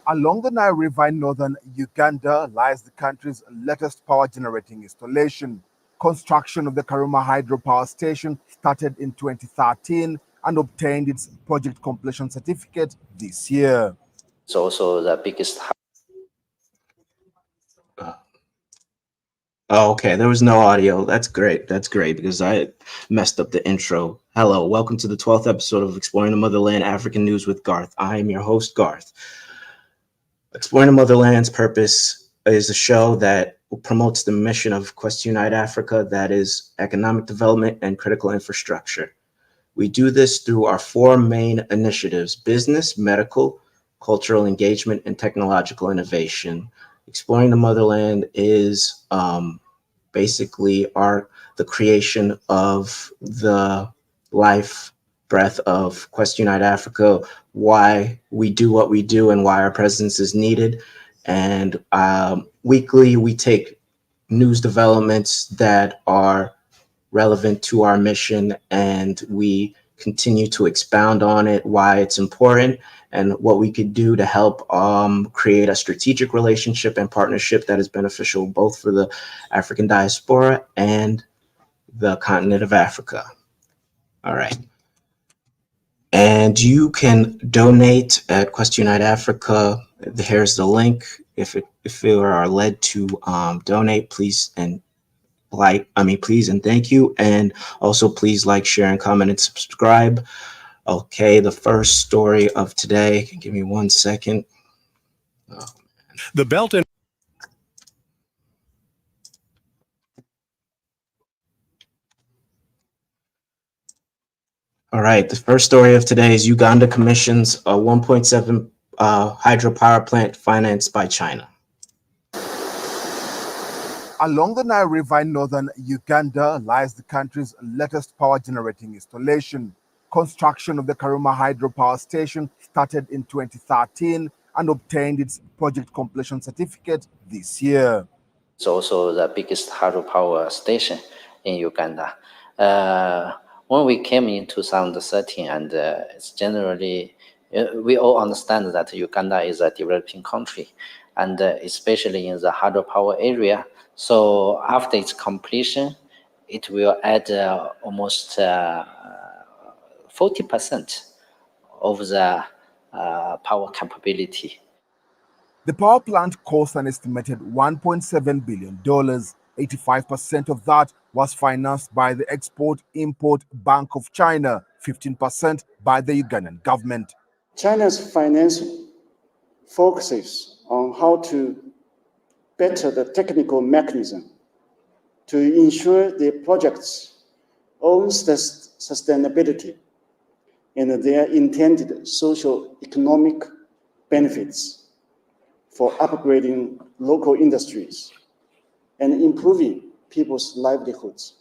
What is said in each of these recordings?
Along the Nile River in northern Uganda lies the country's latest power generating installation. Construction of the Karuma hydropower station started in 2013 and obtained its project completion certificate this year. It's also the biggest. Oh, okay. There was no audio. That's great. That's great because I messed up the intro. Hello, welcome to the 12th episode of Exploring the Motherland African News with Garth. I am your host, Garth. Exploring the Motherland's purpose is a show that promotes the mission of Quest Unite Africa, that is economic development and critical infrastructure. We do this through our four main initiatives: business, medical, cultural engagement, and technological innovation. Exploring the Motherland is basically the creation of the life breath of Quest Unite Africa, why we do what we do and why our presence is needed. And weekly, we take news developments that are relevant to our mission and we continue to expound on it, why it's important, and what we could do to help create a strategic relationship and partnership that is beneficial both for the African diaspora and the continent of Africa. All right. And you can donate at Quest Unite Africa. Here's the link. If you are led to donate, please and please and thank you. And also please like, share, and comment and subscribe. Okay, the first story of today. Give me 1 second. Oh, the belt and all right, the first story of today is Uganda commissions a 1.7 hydropower plant financed by China. Along the Nile River in northern Uganda lies the country's latest power generating installation. Construction of the Karuma hydropower station started in 2013 and obtained its project completion certificate this year. It's also the biggest hydropower station in Uganda. When we came in 2013, and it's generally, we all understand that Uganda is a developing country, and especially in the hydropower area. So after its completion, it will add almost 40% of the power capability. The power plant cost an estimated $1.7 billion. 85% of that was financed by the Export-Import Bank of China, 15% by the Ugandan government. China's financing focuses on how to better the technical mechanism to ensure the project's own sustainability and their intended socio-economic benefits for upgrading local industries and improving people's livelihoods.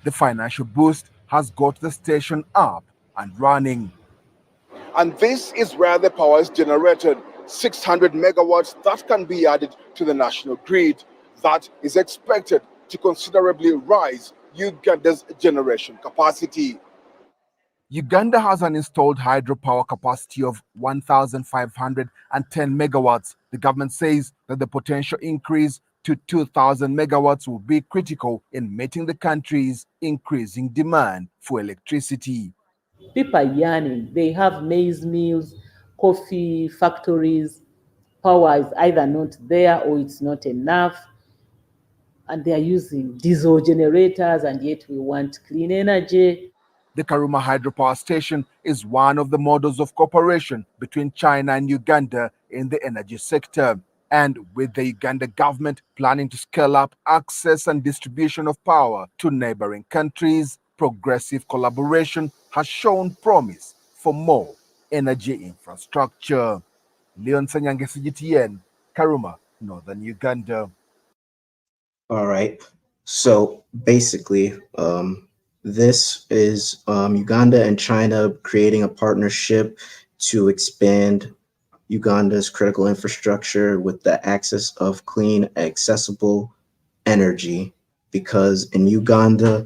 The financial boost has got the station up and running. And this is where the power is generated, 600 megawatts that can be added to the national grid. That is expected to considerably rise Uganda's generation capacity. Uganda has an installed hydropower capacity of 1,510 megawatts. The government says that the potential increase to 2,000 megawatts will be critical in meeting the country's increasing demand for electricity. People are yearning. They have maize mills, coffee factories. Power is either not there or it's not enough. And they are using diesel generators, and yet we want clean energy. The Karuma hydropower station is one of the models of cooperation between China and Uganda in the energy sector. And with the Uganda government planning to scale up access and distribution of power to neighboring countries, progressive collaboration has shown promise for more energy infrastructure. Leon Sanyange, CGTN, Karuma, Northern Uganda. All right. So basically, this is Uganda and China creating a partnership to expand Uganda's critical infrastructure with the access of clean, accessible energy. Because in Uganda,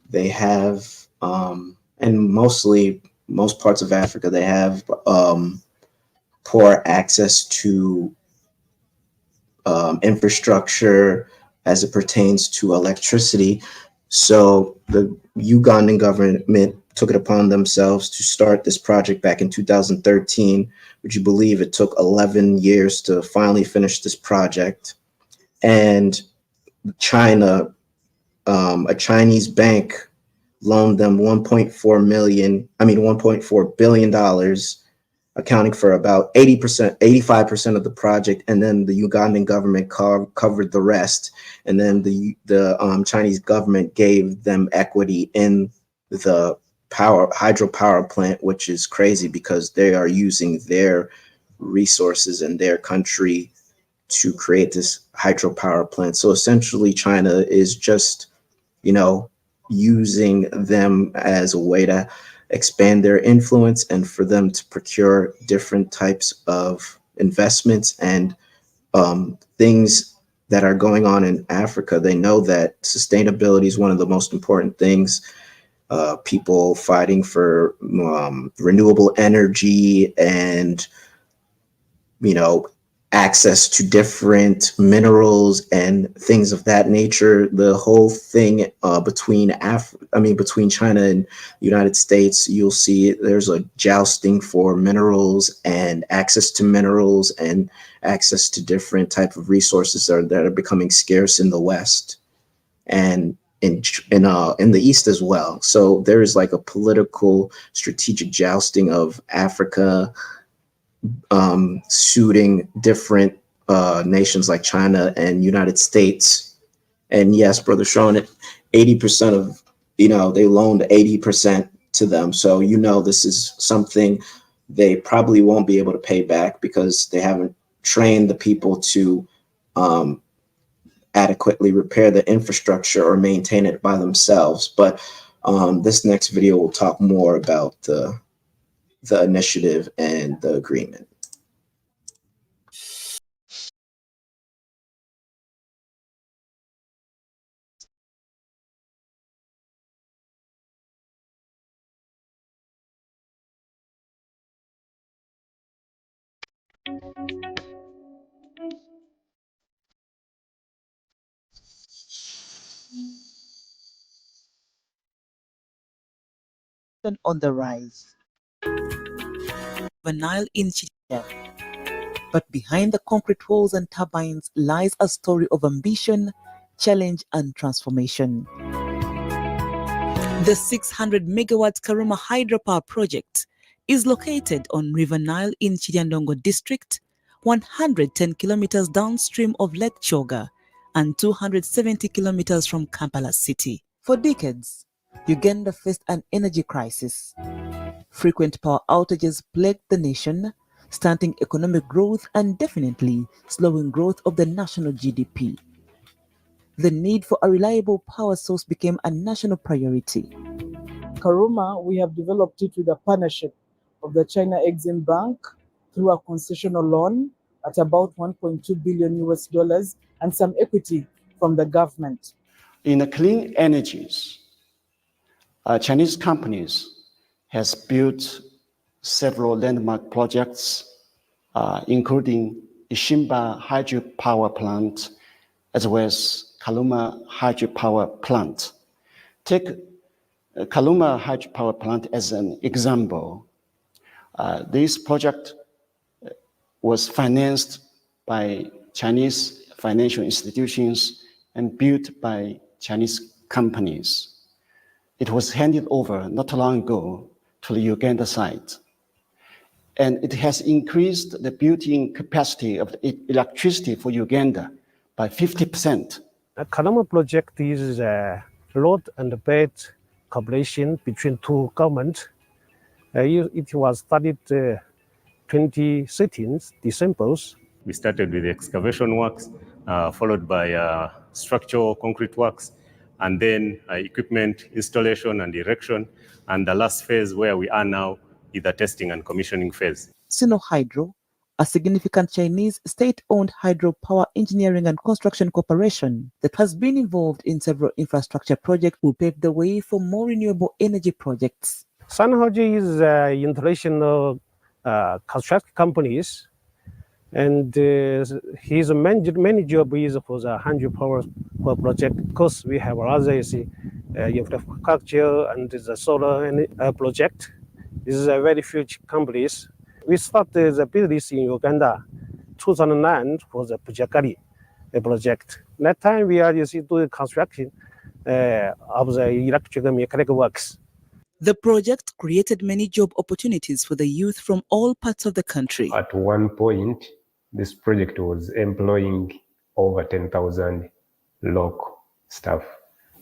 they have, and most parts of Africa, they have poor access to infrastructure as it pertains to electricity. So the Ugandan government took it upon themselves to start this project back in 2013. Would you believe it took 11 years to finally finish this project? And China, a Chinese bank loaned them 1.4 billion dollars, accounting for about 80%, 85% of the project, and then the Ugandan government covered the rest. And then the Chinese government gave them equity in the hydropower plant, which is crazy because they are using their resources in their country to create this hydropower plant. So essentially, China is just, using them as a way to expand their influence and for them to procure different types of investments and things that are going on in Africa. They know that sustainability is one of the most important things. People fighting for renewable energy and access to different minerals and things of that nature. The whole thing between China and United States, you'll see there's a jousting for minerals and access to minerals and access to different type of resources that are becoming scarce in the West and in the East as well. So there is like a political strategic jousting of Africa suiting different nations like China and United States. And yes, Brother Sean, 80% of, they loaned 80% to them. So, this is something they probably won't be able to pay back because they haven't trained the people to adequately repair the infrastructure or maintain it by themselves. But this next video will talk more about the initiative and the agreement. On the rise. The Nile in Chile. But behind the concrete walls and turbines lies a story of ambition, challenge, and transformation. The 600 megawatt Karuma hydropower project is located on River Nile in Chiriandongo district, 110 kilometers downstream of Lake Choga and 270 kilometers from Kampala city. For decades, Uganda faced an energy crisis. Frequent power outages plagued the nation, stunting economic growth and definitely slowing growth of the national GDP. The need for a reliable power source became a national priority. Karuma, we have developed it with a partnership of the China Exim Bank through a concessional loan at about 1.2 billion US dollars and some equity from the government. In the clean energies, Chinese companies has built several landmark projects, including Ishimba hydropower plant, as well as Kaluma hydropower plant. Take Kaluma hydropower plant as an example. This project was financed by Chinese financial institutions and built by Chinese companies. It was handed over not long ago to the Uganda side. And it has increased the built-in capacity of electricity for Uganda by 50%. The Kalama project is a road and bed cooperation between two governments. It was started 2013, December. We started with excavation works, followed by structural concrete works, and then equipment installation and erection, and the last phase where we are now is the testing and commissioning phase. Sinohydro, a significant Chinese state-owned hydropower engineering and construction corporation that has been involved in several infrastructure projects, will pave the way for more renewable energy projects. Sinohydro is international construction companies And his main job is for the hydropower project, because we have other infrastructure and the solar project. This is a very huge companies. We started the business in Uganda 2009 for the Pujakari project. That time we are doing construction of the electrical mechanical works. The project created many job opportunities for the youth from all parts of the country. At one point, this project was employing over 10,000 local staff,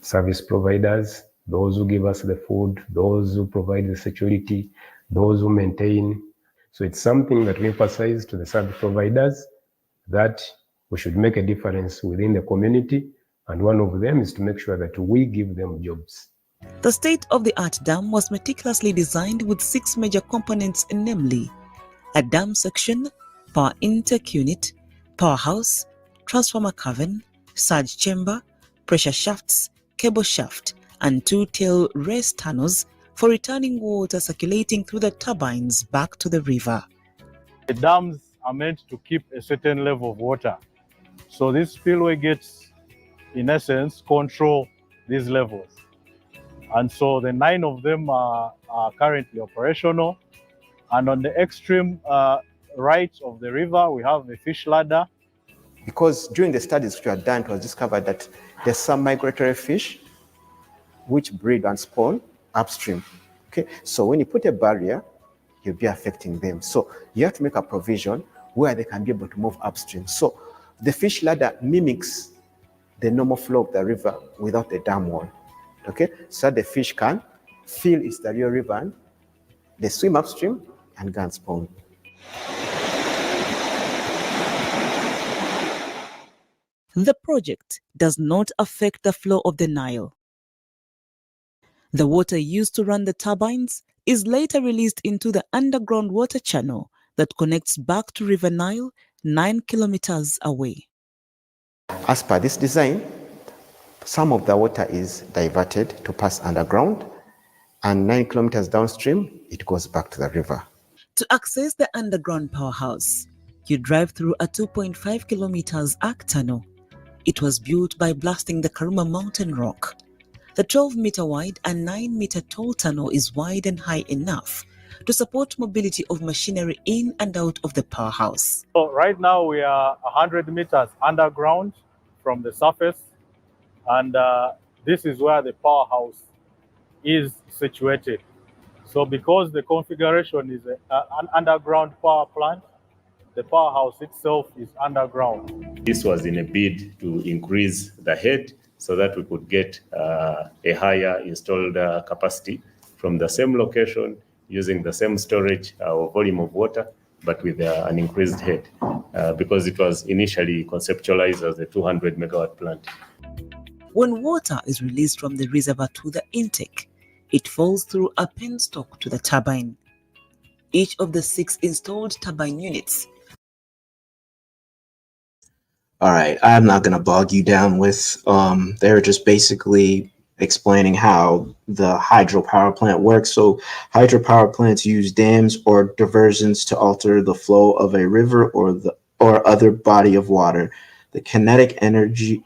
service providers, those who give us the food, those who provide the security, those who maintain. So it's something that we emphasize to the service providers, that we should make a difference within the community. And one of them is to make sure that we give them jobs. The state-of-the-art dam was meticulously designed with 6 major components, namely a dam section, power intake unit, powerhouse, transformer cavern, surge chamber, pressure shafts, cable shaft, and 2 tail race tunnels for returning water circulating through the turbines back to the river. The dams are meant to keep a certain level of water. So this spillway gets, in essence, control these levels. And so the 9 of them are currently operational. And on the extreme right of the river, we have a fish ladder. Because during the studies which were done, it was discovered that there's some migratory fish which breed and spawn upstream. Okay, so when you put a barrier, you'll be affecting them. So you have to make a provision where they can be able to move upstream. So the fish ladder mimics the normal flow of the river without the dam wall. Okay, so the fish can feel it's the real river, and they swim upstream and go and spawn. The project does not affect the flow of the Nile. The water used to run the turbines is later released into the underground water channel that connects back to River Nile 9 kilometers away. As per this design, some of the water is diverted to pass underground, and 9 kilometers downstream, it goes back to the river. To access the underground powerhouse, you drive through a 2.5 kilometers arc tunnel. It was built by blasting the Karuma mountain rock. The 12-meter wide and 9-meter tall tunnel is wide and high enough to support mobility of machinery in and out of the powerhouse. So right now we are 100 meters underground from the surface, and this is where the powerhouse is situated. So because the configuration is an underground power plant, the powerhouse itself is underground. This was in a bid to increase the head so that we could get a higher installed capacity from the same location, using the same storage or volume of water, but with an increased head, because it was initially conceptualized as a 200 megawatt plant. When water is released from the reservoir to the intake, it falls through a penstock to the turbine. Each of the 6 installed turbine units. All right, I'm not going to bog you down with, they're just basically explaining how the hydropower plant works. So hydropower plants use dams or diversions to alter the flow of a river or other body of water. The kinetic energy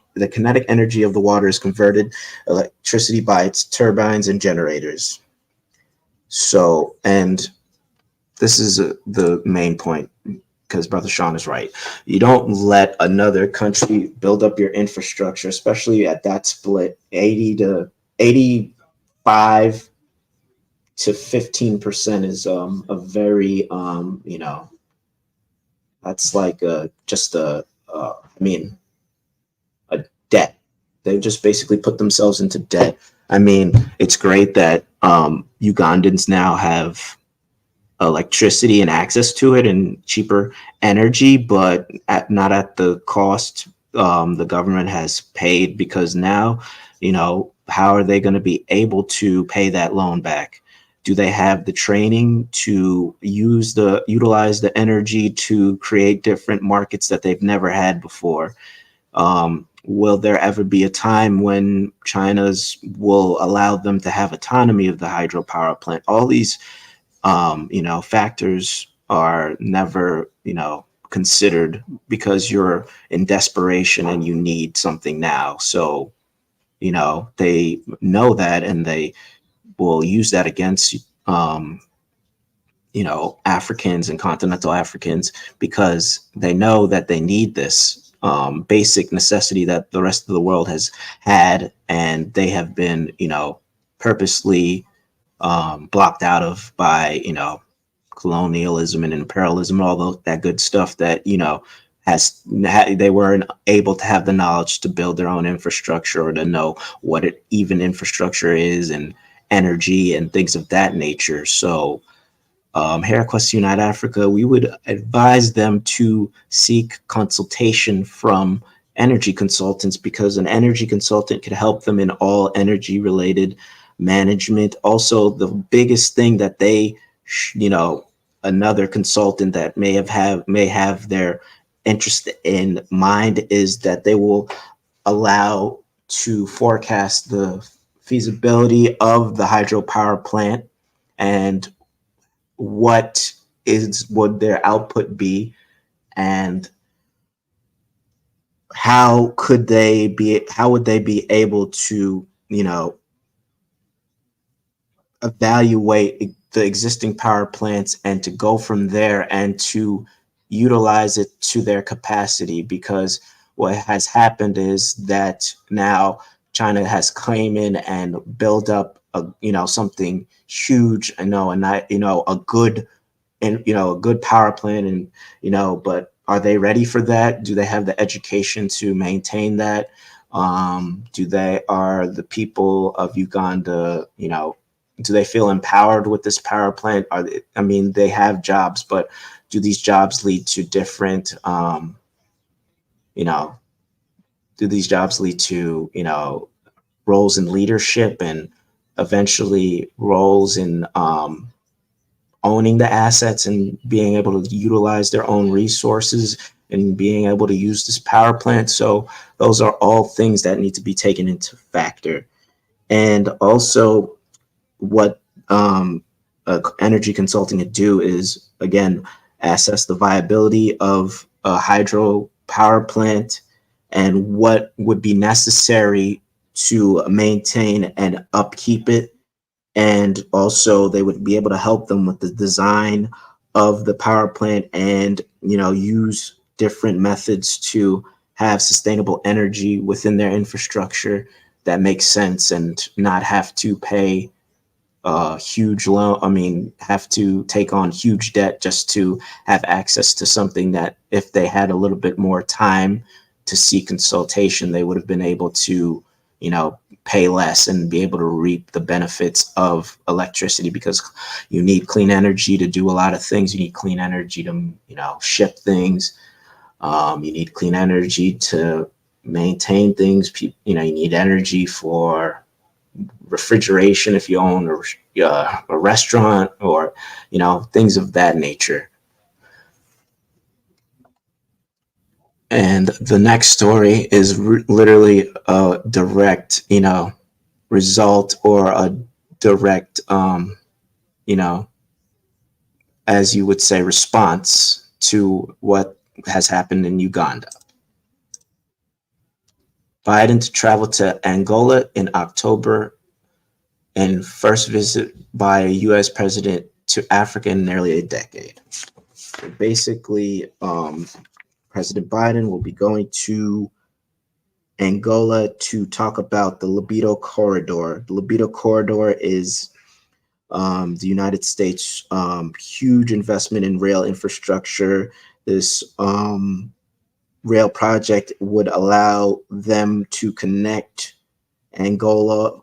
of the water is converted electricity by its turbines and generators. So, and this is the main point, because Brother Sean is right. You don't let another country build up your infrastructure, especially at that split, 85 to 15% is a very, that's like just a debt. They just basically put themselves into debt. I mean, it's great that Ugandans now have electricity and access to it and cheaper energy, but not at the cost the government has paid, because now, how are they going to be able to pay that loan back? Do they have the training to utilize the energy to create different markets that they've never had before? Will there ever be a time when China's will allow them to have autonomy of the hydropower plant? All these factors are never, considered because you're in desperation and you need something now. So, they know that and they will use that against, Africans and continental Africans because they know that they need this basic necessity that the rest of the world has had, and they have been, purposely blocked out of by, colonialism and imperialism, all that good stuff that, they weren't able to have the knowledge to build their own infrastructure or to know what even infrastructure is and energy and things of that nature. So, here at Quest Unite Africa, we would advise them to seek consultation from energy consultants because an energy consultant could help them in all energy related management. Also, the biggest thing that they, another consultant that may have their interest in mind is that they will allow to forecast the feasibility of the hydropower plant and what would their output be and how would they be able to evaluate the existing power plants and to go from there and to utilize it to their capacity, because what has happened is that now China has come in and built up something huge, and a good a good power plant, and but are they ready for that? Do they have the education to maintain that? Are the people of Uganda, do they feel empowered with this power plant? They have jobs, but do these jobs lead to different, do these jobs lead to, roles in leadership and eventually roles in owning the assets and being able to utilize their own resources and being able to use this power plant? So those are all things that need to be taken into factor. And also what energy consulting could do is, again, assess the viability of a hydro power plant and what would be necessary to maintain and upkeep it. And also they would be able to help them with the design of the power plant and, use different methods to have sustainable energy within their infrastructure that makes sense and not have to pay huge loan. Have to take on huge debt just to have access to something that if they had a little bit more time to seek consultation, they would have been able to, pay less and be able to reap the benefits of electricity, because you need clean energy to do a lot of things. You need clean energy to, ship things. You need clean energy to maintain things. You need energy for refrigeration if you own a restaurant or things of that nature. And the next story is literally a direct result or a direct as you would say, response to what has happened in Uganda. Biden to travel to Angola in October, and first visit by a U.S. president to Africa in nearly a decade. Basically, President Biden will be going to Angola to talk about the Libido Corridor. The Libido Corridor is the United States' huge investment in rail infrastructure. This rail project would allow them to connect Angola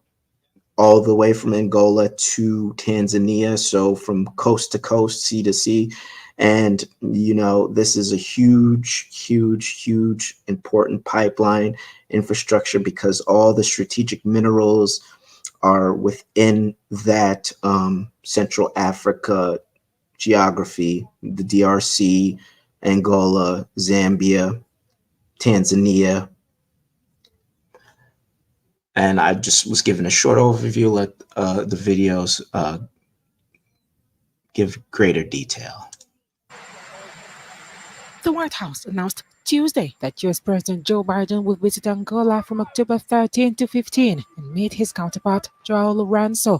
all the way from Angola to Tanzania, so from coast to coast, sea to sea. And, this is a huge, huge, huge important pipeline infrastructure because all the strategic minerals are within that Central Africa geography, the DRC, Angola, Zambia, Tanzania. And I just was given a short overview. Let the videos give greater detail. The White House announced Tuesday that U.S. President Joe Biden will visit Angola from October 13 to 15 and meet his counterpart, Joao Lourenço.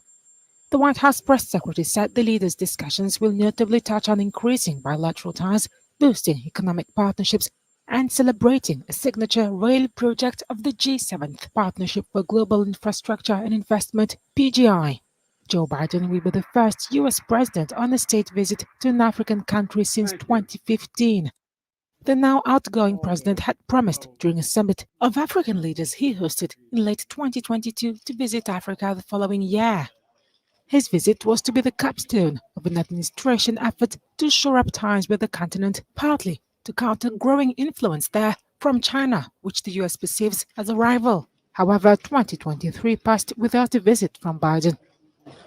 The White House press secretary said the leaders' discussions will notably touch on increasing bilateral ties, boosting economic partnerships, and celebrating a signature rail project of the G7 Partnership for Global Infrastructure and Investment, PGI. Joe Biden will be the first U.S. president on a state visit to an African country since 2015. The now outgoing president had promised during a summit of African leaders he hosted in late 2022 to visit Africa the following year. His visit was to be the capstone of an administration effort to shore up ties with the continent, partly to counter growing influence there from China, which the U.S. perceives as a rival. However, 2023 passed without a visit from Biden.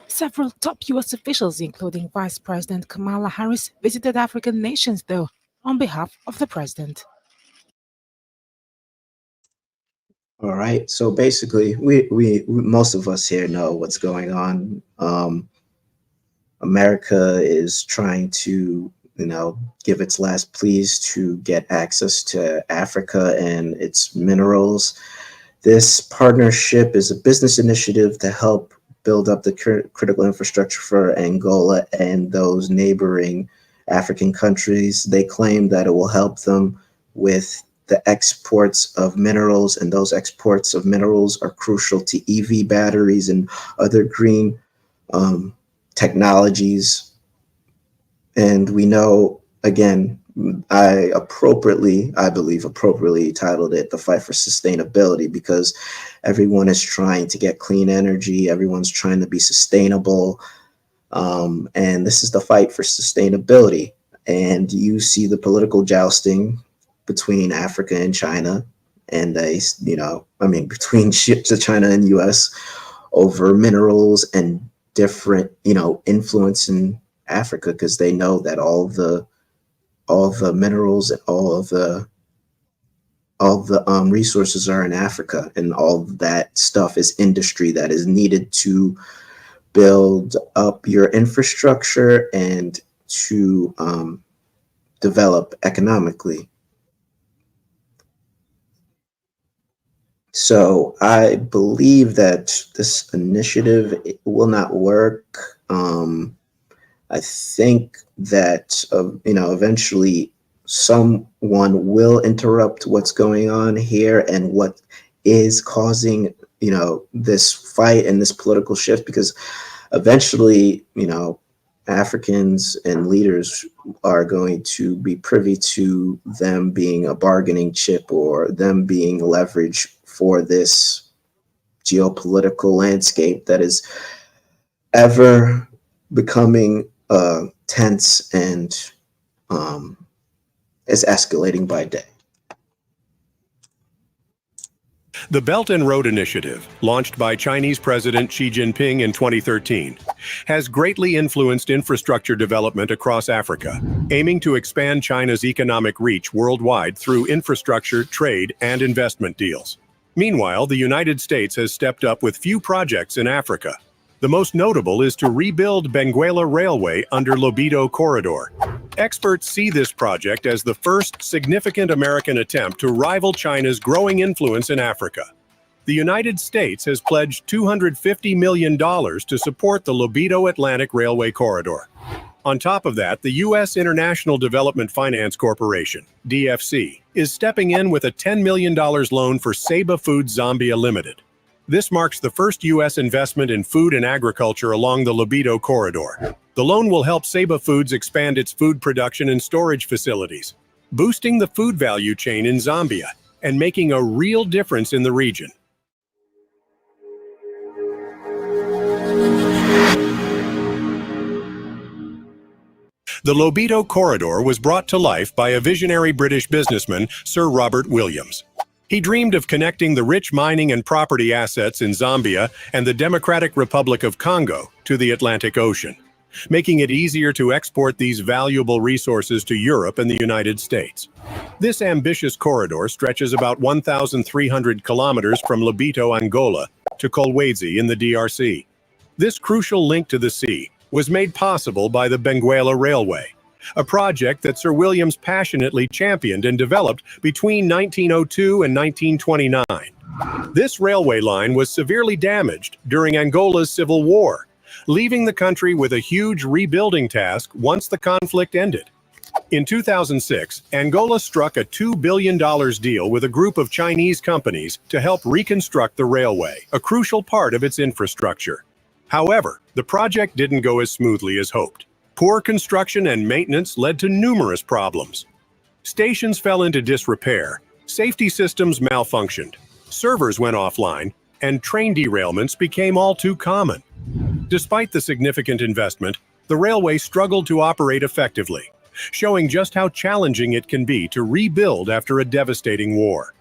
Several top U.S. officials, including Vice President Kamala Harris, visited African nations, though, on behalf of the president. All right. So basically, we most of us here know what's going on. America is trying to, give its last pleas to get access to Africa and its minerals. This partnership is a business initiative to help build up the critical infrastructure for Angola and those neighboring African countries. They claim that it will help them with the exports of minerals, and those exports of minerals are crucial to EV batteries and other green technologies. And we know, again, I believe appropriately titled it The Fight for Sustainability, because everyone is trying to get clean energy, everyone's trying to be sustainable, and this is the fight for sustainability. And you see the political jousting between Africa and China, and between China and US over minerals and different, influence in Africa, because they know that all the minerals and all of the resources are in Africa, and all of that stuff is industry that is needed to build up your infrastructure and to develop economically. So I believe that this initiative will not work. I think that, eventually someone will interrupt what's going on here and what is causing, this fight and this political shift, because eventually, Africans and leaders are going to be privy to them being a bargaining chip or them being leverage for this geopolitical landscape that is ever becoming tense and is escalating by day. The Belt and Road Initiative, launched by Chinese President Xi Jinping in 2013, has greatly influenced infrastructure development across Africa, aiming to expand China's economic reach worldwide through infrastructure, trade, and investment deals. Meanwhile, the United States has stepped up with few projects in Africa. The most notable is to rebuild Benguela Railway under Lobito Corridor. Experts see this project as the first significant American attempt to rival China's growing influence in Africa. The United States has pledged $250 million to support the Lobito Atlantic Railway Corridor. On top of that, the U.S. International Development Finance Corporation, DFC, is stepping in with a $10 million loan for Saba Foods Zambia Limited. This marks the first U.S. investment in food and agriculture along the Lobito corridor. The loan will help Saba Foods expand its food production and storage facilities, boosting the food value chain in Zambia and making a real difference in the region. The Lobito corridor was brought to life by a visionary British businessman, Sir Robert Williams. He dreamed of connecting the rich mining and property assets in Zambia and the Democratic Republic of Congo to the Atlantic Ocean, making it easier to export these valuable resources to Europe and the United States. This ambitious corridor stretches about 1,300 kilometers from Lobito, Angola, to Kolwezi in the DRC. This crucial link to the sea was made possible by the Benguela Railway, a project that Sir Williams passionately championed and developed between 1902 and 1929. This railway line was severely damaged during Angola's civil war, leaving the country with a huge rebuilding task once the conflict ended. In 2006, Angola struck a $2 billion deal with a group of Chinese companies to help reconstruct the railway, a crucial part of its infrastructure. However, the project didn't go as smoothly as hoped. Poor construction and maintenance led to numerous problems. Stations fell into disrepair, safety systems malfunctioned, servers went offline, and train derailments became all too common. Despite the significant investment, the railway struggled to operate effectively, showing just how challenging it can be to rebuild after a devastating war.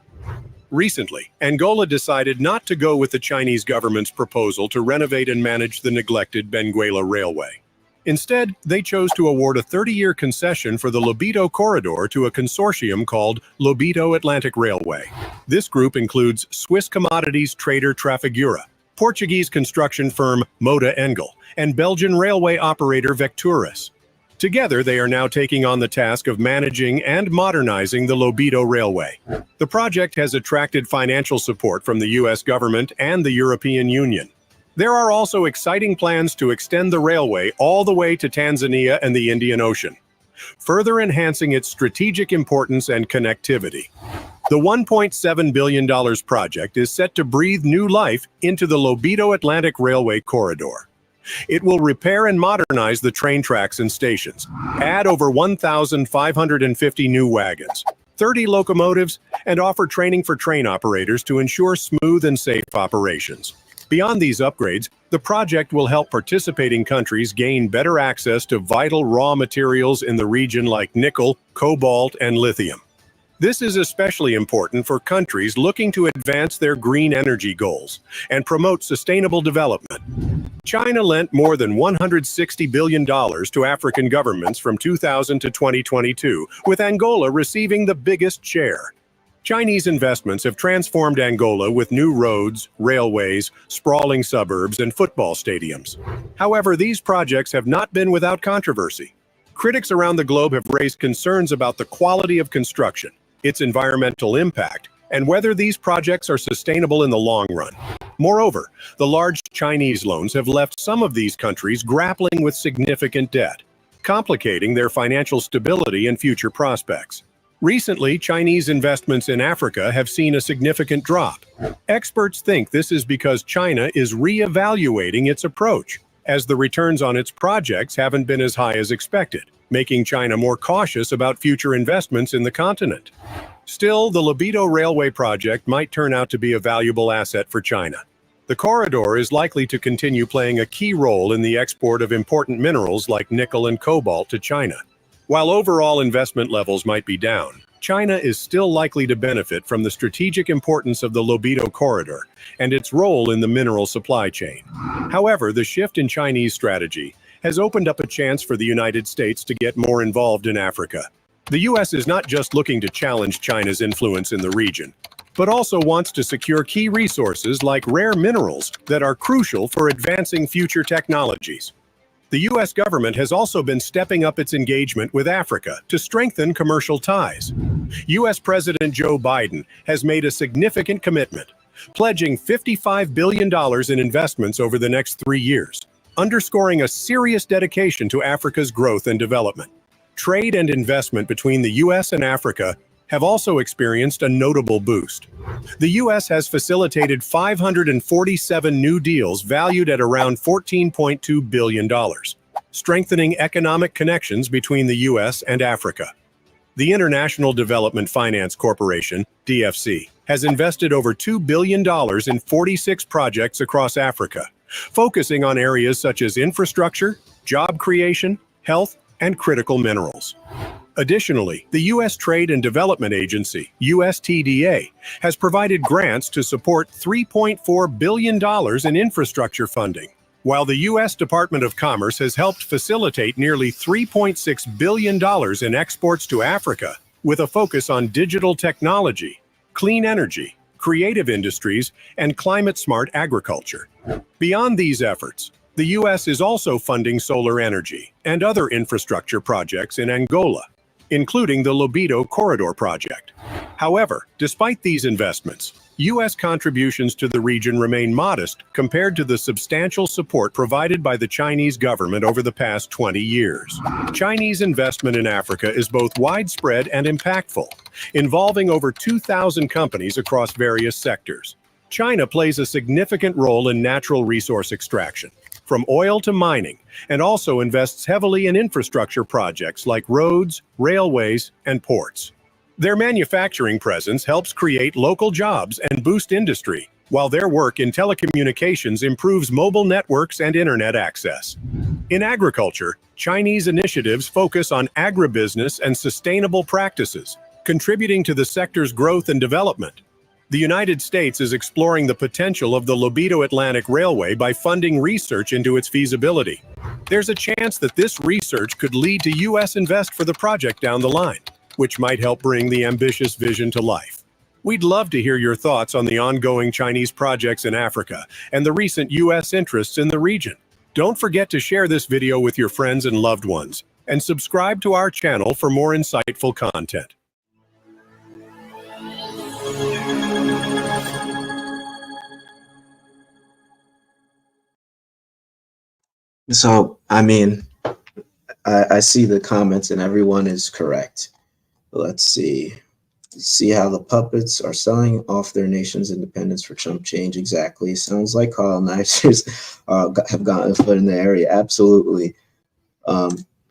Recently, Angola decided not to go with the Chinese government's proposal to renovate and manage the neglected Benguela Railway. Instead, they chose to award a 30-year concession for the Lobito Corridor to a consortium called Lobito Atlantic Railway. This group includes Swiss commodities trader Trafigura, Portuguese construction firm Moda Engel, and Belgian railway operator Vecturis. Together, they are now taking on the task of managing and modernizing the Lobito Railway. The project has attracted financial support from the U.S. government and the European Union. There are also exciting plans to extend the railway all the way to Tanzania and the Indian Ocean, further enhancing its strategic importance and connectivity. The $1.7 billion project is set to breathe new life into the Lobito Atlantic Railway corridor. It will repair and modernize the train tracks and stations, add over 1,550 new wagons, 30 locomotives, and offer training for train operators to ensure smooth and safe operations. Beyond these upgrades, the project will help participating countries gain better access to vital raw materials in the region like nickel, cobalt, and lithium. This is especially important for countries looking to advance their green energy goals and promote sustainable development. China lent more than $160 billion to African governments from 2000 to 2022, with Angola receiving the biggest share. Chinese investments have transformed Angola with new roads, railways, sprawling suburbs, and football stadiums. However, these projects have not been without controversy. Critics around the globe have raised concerns about the quality of construction, its environmental impact, and whether these projects are sustainable in the long run. Moreover, the large Chinese loans have left some of these countries grappling with significant debt, complicating their financial stability and future prospects. Recently, Chinese investments in Africa have seen a significant drop. Experts think this is because China is re-evaluating its approach, as the returns on its projects haven't been as high as expected, making China more cautious about future investments in the continent. Still, the Lobito Railway project might turn out to be a valuable asset for China. The corridor is likely to continue playing a key role in the export of important minerals like nickel and cobalt to China. While overall investment levels might be down, China is still likely to benefit from the strategic importance of the Lobito corridor and its role in the mineral supply chain. However, the shift in Chinese strategy has opened up a chance for the United States to get more involved in Africa. The U.S. is not just looking to challenge China's influence in the region, but also wants to secure key resources like rare minerals that are crucial for advancing future technologies. The U.S. government has also been stepping up its engagement with Africa to strengthen commercial ties. U.S. President Joe Biden has made a significant commitment, pledging $55 billion in investments over the next 3 years, underscoring a serious dedication to Africa's growth and development. Trade and investment between the U.S. and Africa have also experienced a notable boost. The U.S. has facilitated 547 new deals valued at around $14.2 billion, strengthening economic connections between the U.S. and Africa. The International Development Finance Corporation, DFC, has invested over $2 billion in 46 projects across Africa, focusing on areas such as infrastructure, job creation, health, and critical minerals. Additionally, the U.S. Trade and Development Agency, USTDA, has provided grants to support $3.4 billion in infrastructure funding, while the U.S. Department of Commerce has helped facilitate nearly $3.6 billion in exports to Africa, with a focus on digital technology, clean energy, creative industries, and climate-smart agriculture. Beyond these efforts, The U.S. is also funding solar energy and other infrastructure projects in Angola, including the Lobito Corridor project. However, despite these investments, U.S. contributions to the region remain modest compared to the substantial support provided by the Chinese government over the past 20 years. Chinese investment in Africa is both widespread and impactful, involving over 2,000 companies across various sectors. China plays a significant role in natural resource extraction, from oil to mining, and also invests heavily in infrastructure projects like roads, railways, and ports. Their manufacturing presence helps create local jobs and boost industry, while their work in telecommunications improves mobile networks and internet access. In agriculture, Chinese initiatives focus on agribusiness and sustainable practices, contributing to the sector's growth and development. The United States is exploring the potential of the Lobito Atlantic Railway by funding research into its feasibility. There's a chance that this research could lead to U.S. invest for the project down the line, which might help bring the ambitious vision to life. We'd love to hear your thoughts on the ongoing Chinese projects in Africa and the recent U.S. interests in the region. Don't forget to share this video with your friends and loved ones, and subscribe to our channel for more insightful content. So, I mean, I see the comments and everyone is correct. Let's see. See how the puppets are selling off their nation's independence for chump change. Exactly. Sounds like colonizers have gotten a foot in the area. Absolutely.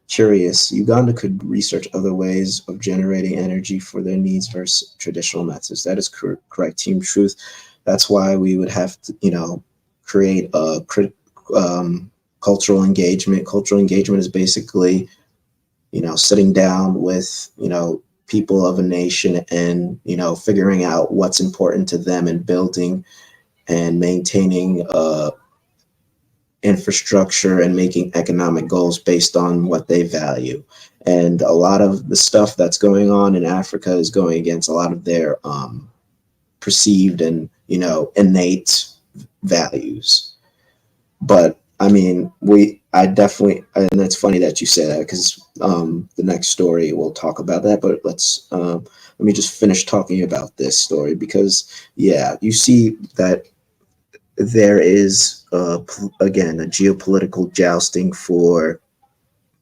Curious. Uganda could research other ways of generating energy for their needs versus traditional methods. That is correct, Team Truth. That's why we would have to, create a cultural engagement. Cultural engagement is basically, sitting down with, people of a nation and, figuring out what's important to them and building and maintaining infrastructure and making economic goals based on what they value. And a lot of the stuff that's going on in Africa is going against a lot of their perceived and, innate values. But I mean, and it's funny that you say that, because the next story we'll talk about that, but let me just finish talking about this story, because you see that there is again a geopolitical jousting for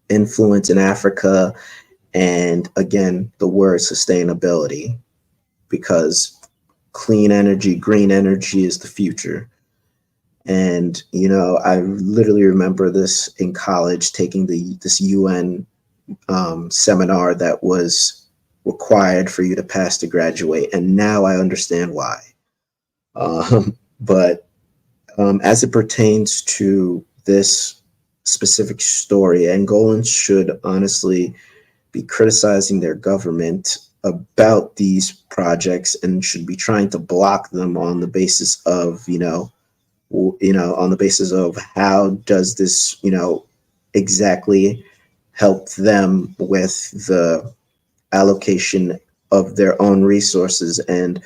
influence in Africa, and again the word sustainability, because clean energy, green energy is the future. And, I literally remember this in college, taking this UN seminar that was required for you to pass to graduate. And now I understand why. But as it pertains to this specific story, Angolans should honestly be criticizing their government about these projects and should be trying to block them on the basis of, on the basis of how does this, exactly help them with the allocation of their own resources, and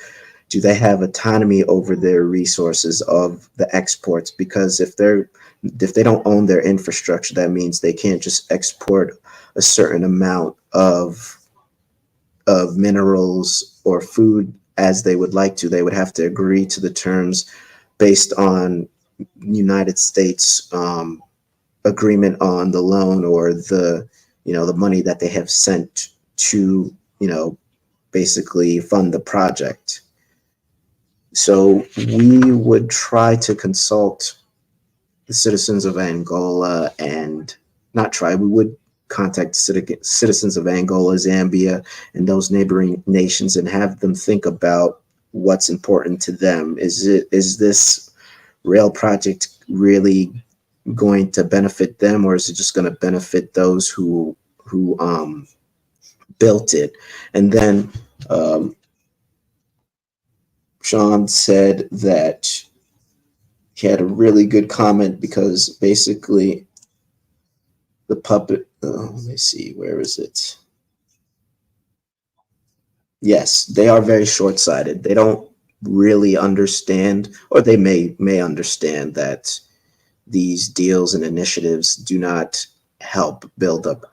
do they have autonomy over their resources of the exports? Because if they don't own their infrastructure, that means they can't just export a certain amount of minerals or food as they would like to. They would have to agree to the terms based on United States agreement on the loan or the money that they have sent to basically fund the project. So we would try to consult the citizens of Angola, and we would contact citizens of Angola, Zambia, and those neighboring nations and have them think about what's important to them. Is this rail project really going to benefit them, or is it just going to benefit those who built it? And then Sean said that he had a really good comment, because basically the puppet, let me see, where is it? Yes, they are very short-sighted. They don't really understand, or they may understand that these deals and initiatives do not help build up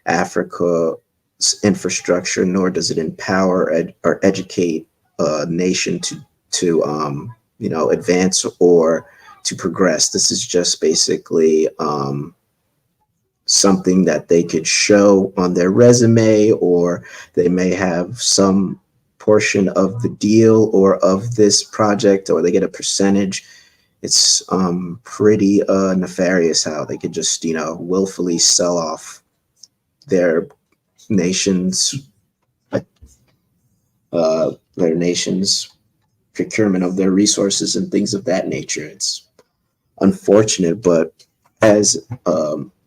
Africa's infrastructure, nor does it empower or educate a nation to advance or to progress. This is just basically something that they could show on their resume, or they may have some portion of the deal or of this project, or they get a percentage. It's pretty nefarious how they could just willfully sell off their nation's procurement of their resources and things of that nature. It's unfortunate, but as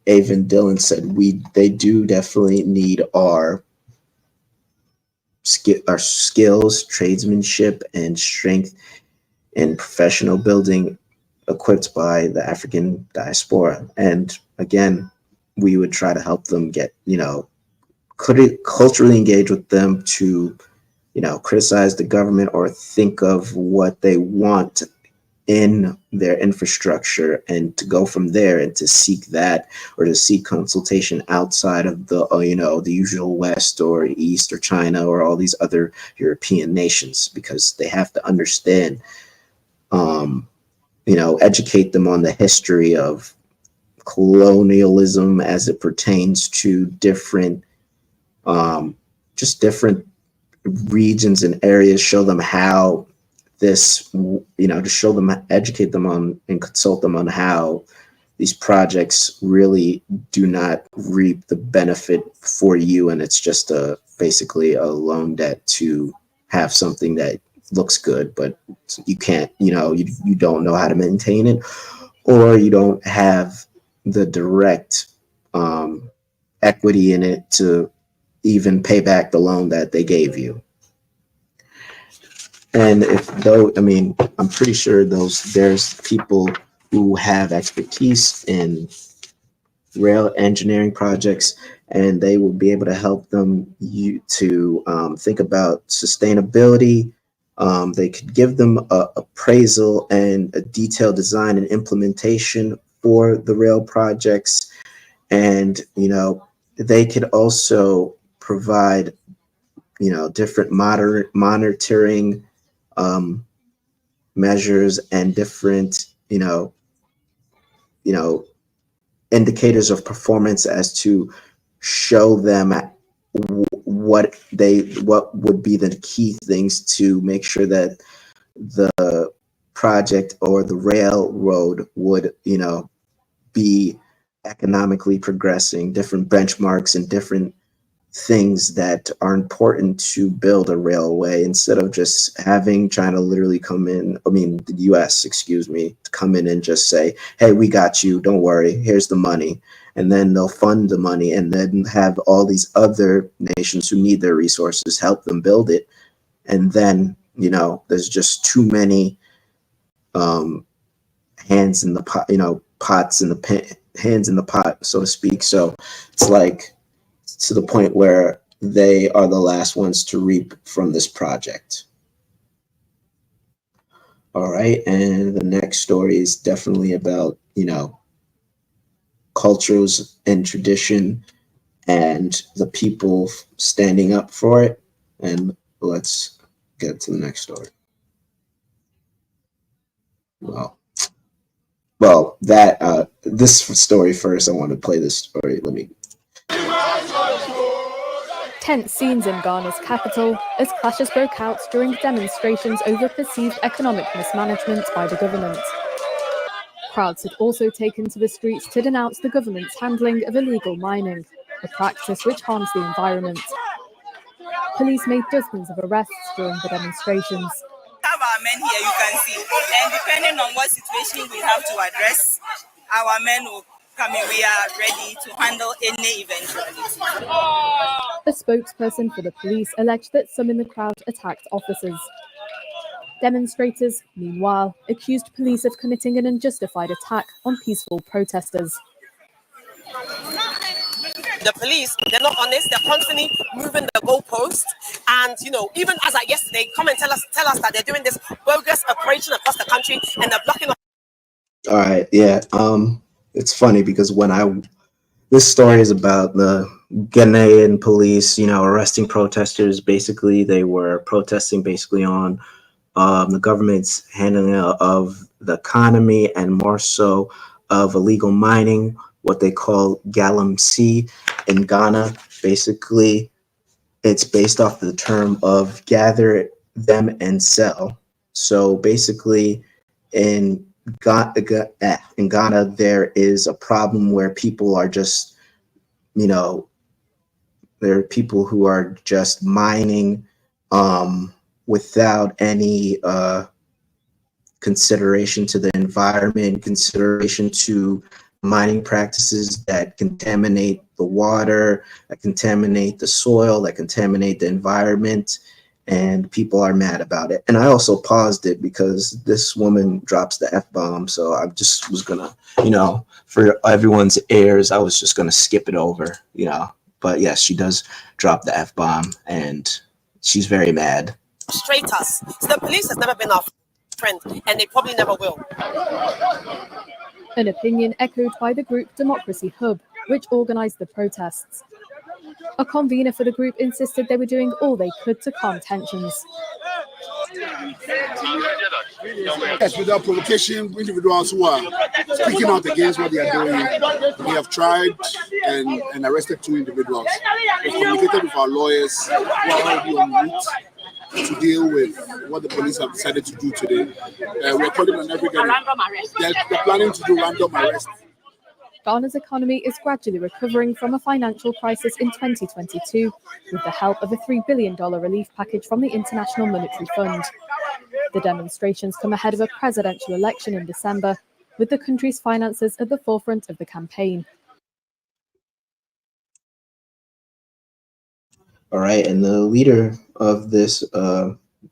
Avon Dillon said, they do definitely need our skills, tradesmanship, and strength in professional building equipped by the African diaspora. And again, we would try to help them get, culturally engage with them to, criticize the government or think of what they want in their infrastructure, and to go from there and to seek that, or to seek consultation outside of the the usual West or East or China or all these other European nations, because they have to understand, educate them on the history of colonialism as it pertains to different different regions and areas, show them how this, to show them, educate them on and consult them on how these projects really do not reap the benefit for you, and it's just basically a loan debt to have something that looks good, but you can't, you don't know how to maintain it, or you don't have the direct equity in it to even pay back the loan that they gave you. And I'm pretty sure there's people who have expertise in rail engineering projects, and they will be able to help them to think about sustainability. They could give them a appraisal and a detailed design and implementation for the rail projects. And, they could also provide, different monitoring measures and different, indicators of performance, as to show them what would be the key things to make sure that the project or the railroad would, be economically progressing, different benchmarks and different things that are important to build a railway, instead of just having China literally the US, to come in and just say, hey, we got you, don't worry, here's the money. And then they'll fund the money, and then have all these other nations who need their resources help them build it. And then, there's just too many hands in the pot, hands in the pot, so to speak. So it's like, to the point where they are the last ones to reap from this project. All right, and the next story is definitely about, cultures and tradition and the people standing up for it. And let's get to the next story. Well, this story first. I want to play this story. Tense scenes in Ghana's capital as clashes broke out during demonstrations over perceived economic mismanagement by the government. Crowds had also taken to the streets to denounce the government's handling of illegal mining, a practice which harms the environment. Police made dozens of arrests during the demonstrations. We have our men here, you can see, and depending on what situation we have to address, our men will come in. We are ready to handle any eventuality. A spokesperson for the police alleged that some in the crowd attacked officers. Demonstrators, meanwhile, accused police of committing an unjustified attack on peaceful protesters. The police, they're not honest, they're constantly moving the goalpost. And, even as at yesterday, come and tell us that they're doing this bogus operation across the country and they're blocking All right, yeah. It's funny because this story is about the Ghanaian police, arresting protesters. Basically, they were protesting basically on the government's handling of the economy and more so of illegal mining, what they call galamsey in Ghana. Basically, it's based off the term of gather them and sell. So basically, in in Ghana, there is a problem where people are just, you know, there are people who are just mining without any consideration to the environment, consideration to mining practices that contaminate the water, that contaminate the soil, that contaminate the environment, and people are mad about it. And I also paused it because this woman drops the F-bomb, so I just was gonna, for everyone's ears, I was just gonna skip it over, But yes, she does drop the F-bomb, and she's very mad. Frustrate us. So the police has never been our friend, and they probably never will. An opinion echoed by the group Democracy Hub, which organised the protests. A convener for the group insisted they were doing all they could to calm tensions. Yes, without provocation, individuals who are speaking out against what they are doing, we have tried and arrested 2 individuals. We've communicated with our lawyers who are already en route to deal with what the police have decided to do today. We're calling on everybody. They're planning to do random arrests. Ghana's economy is gradually recovering from a financial crisis in 2022 with the help of a $3 billion relief package from the International Monetary Fund. The demonstrations come ahead of a presidential election in December, with the country's finances at the forefront of the campaign. All right, and the leader of this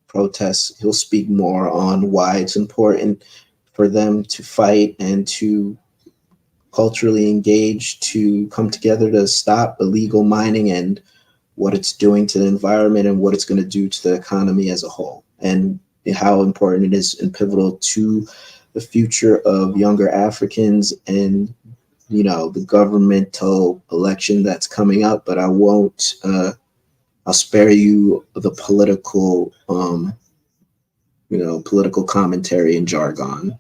protest, he'll speak more on why it's important for them to fight and to culturally engage, to come together to stop illegal mining and what it's doing to the environment and what it's going to do to the economy as a whole, and how important it is and pivotal to the future of younger Africans and the governmental election that's coming up. But I won't I'll spare you the political political commentary and jargon.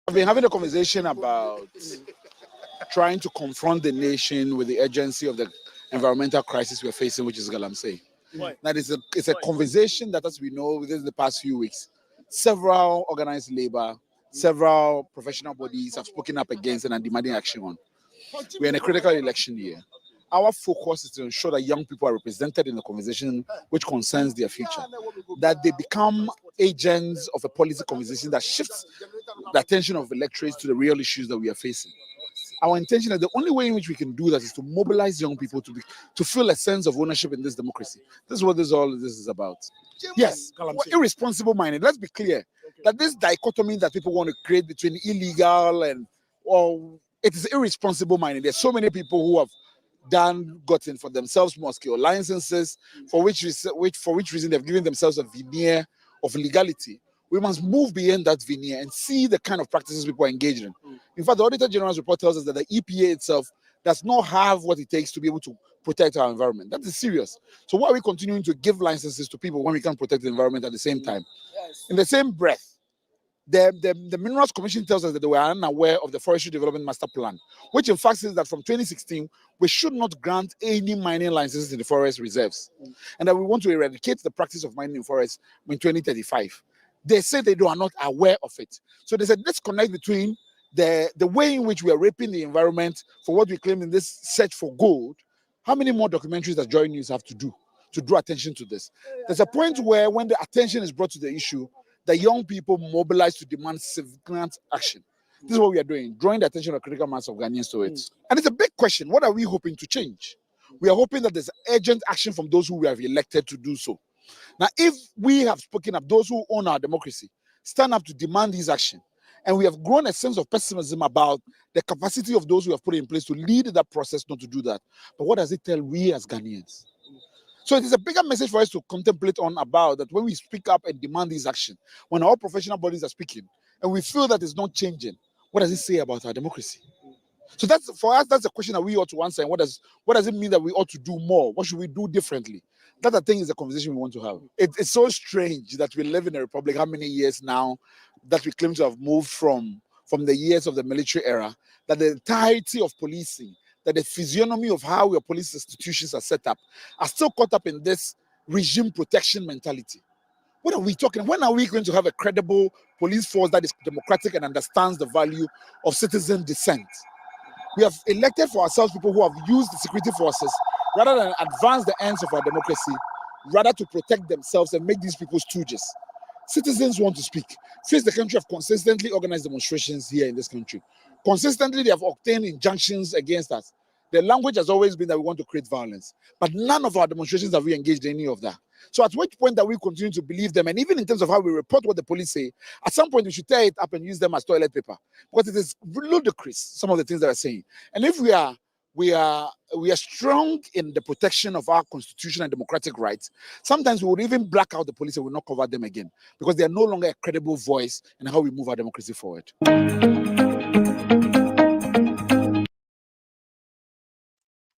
I've been having a conversation about trying to confront the nation with the urgency of the environmental crisis we're facing, which is galamsey. That is it's a conversation that, as we know, within the past few weeks, several organized labor, several professional bodies have spoken up against and are demanding action on. We're in a critical election year. Our focus is to ensure that young people are represented in the conversation which concerns their future, that they become agents of a policy conversation that shifts the attention of electorates to the real issues that we are facing. Our intention is the only way in which we can do that is to mobilize young people to feel a sense of ownership in this democracy. This is what this is about. Yes, irresponsible mining. Let's be clear that this dichotomy that people want to create between illegal and it is irresponsible mining. There's so many people who have gotten for themselves small scale licenses for which reason they've given themselves a veneer of legality. We must move beyond that veneer and see the kind of practices people are engaged in. In fact, the Auditor General's report tells us that the EPA itself does not have what it takes to be able to protect our environment. That is serious. So why are we continuing to give licenses to people when we can't protect the environment at the same time? In the same breath, the Minerals Commission tells us that they were unaware of the Forestry Development Master Plan, which in fact says that from 2016, we should not grant any mining licenses in the forest reserves, and that we want to eradicate the practice of mining in forests in 2035. They say they are not aware of it. So there's a disconnect between the way in which we are raping the environment for what we claim in this search for gold. How many more documentaries does Joy News have to do to draw attention to this? There's a point where when the attention is brought to the issue, the young people mobilize to demand significant action. This is what we are doing, drawing the attention of critical mass of Ghanaians to it. And it's a big question. What are we hoping to change? We are hoping that there's urgent action from those who we have elected to do so. Now, if we have spoken up, those who own our democracy, stand up to demand this action And we have grown a sense of pessimism about the capacity of those who have put it in place to lead that process not to do that. But what does it tell we as Ghanaians? So it is a bigger message for us to contemplate on about that when we speak up and demand this action, when our professional bodies are speaking, and we feel that it's not changing, what does it say about our democracy? So that's for us, that's a question that we ought to answer. And what does it mean that we ought to do more? What should we do differently? That I think is a conversation we want to have. It's so strange that we live in a republic, how many years now that we claim to have moved from the years of the military era, that the entirety of policing, that the physiognomy of how your police institutions are set up are still caught up in this regime protection mentality. What are we talking? When are we going to have a credible police force that is democratic and understands the value of citizen dissent? We have elected for ourselves people who have used the security forces rather than advance the ends of our democracy, rather to protect themselves and make these people stooges. Citizens want to speak. Face the country have consistently organized demonstrations here in this country. Consistently, they have obtained injunctions against us. The language has always been that we want to create violence, but none of our demonstrations have we engaged in any of that. So at which point that we continue to believe them, and even in terms of how we report what the police say, at some point we should tear it up and use them as toilet paper, because it is ludicrous, some of the things that are saying. And if we are strong in the protection of our constitution and democratic rights, sometimes we would even black out the police and will not cover them again, because they are no longer a credible voice in how we move our democracy forward.